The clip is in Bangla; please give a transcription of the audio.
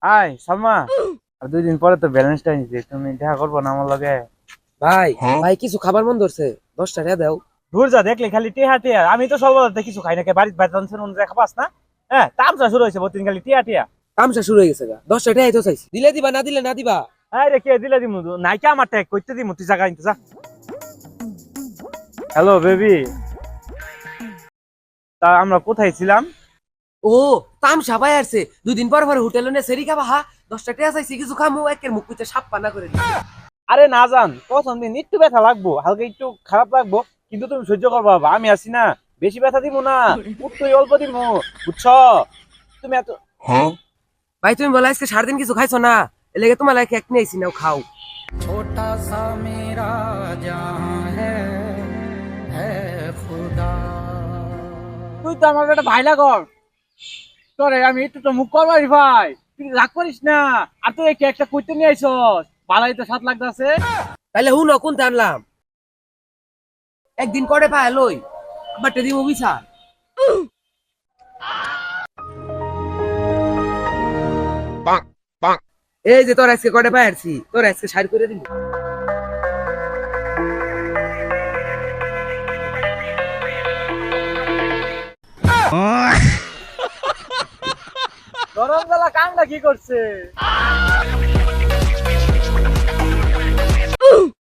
আয় সালমা, আর 2 দিন পরে তো ভ্যালেন্টাইন ডে, তুমি দেখা করবো না আমার লগে? ভাই ভাই কিছু খাবার মন ধরছে, 10 টাকা দাও। দূর যা, দেখলে খালি টিয়া টিয়া। আমি তো সর্বদা কিছু খাই না, বাড়িতে বাইরে অনুযায়ী খাবাস না। হ্যাঁ, তামসা শুরু হয়েছে প্রতিদিন খালি টিয়া টিয়া। তামসা শুরু হয়ে গেছে গা, 10 টাকা তো চাইছি, দিলে দিবা না দিলে না দিবা। আরে কে দিলে দিমু, নাইকা আমার ট্যাগ করতে দিমু, তুই জায়গা নিতে যা। হ্যালো বেবি, তা আমরা কোথায় ছিলাম? ও তামসা ভাই আসছে, 2 দিন পর পর হোটেলে নে সেরি খাবা। 10 টাকা চাইছি, কিছু খামু, একের মুখ পিতে সাপ পানা করে দিই। আরে না জান, প্রথম দিন একটু ব্যথা লাগবো, হালকা একটু খারাপ লাগবো, কিন্তু তুমি সহ্য করবা বাবা, আমি আছি না। বেশি ব্যথা দিব না, একটু অল্প দিব, বুঝছো? তুমি এত ভাই তুমি বলে আজকে 7 দিন কিছু খাইছো না, এলেগে তোমার লাগে এক নিয়েছি, নাও খাও। छोटा सा मेरा जहां है खुदा। তুই তো আমার একটা ভাই লাগর, তোরে আমি একটু তো মুখ করবাই ভাই, তুই রাগ করিস না। আর তুই এই কেকটা কইতে নিয়ে আইছস, বালাই তো 7 লাগতাছে। তাইলে হুন কোন আনলাম, একদিন করে পায় লই, আবার দিব বিচার। এই যে তোর আজকে কটে পায় আসছি, তোর আজকে সাইড করে দিব। গরম জ্বালা কামটা কি করছে?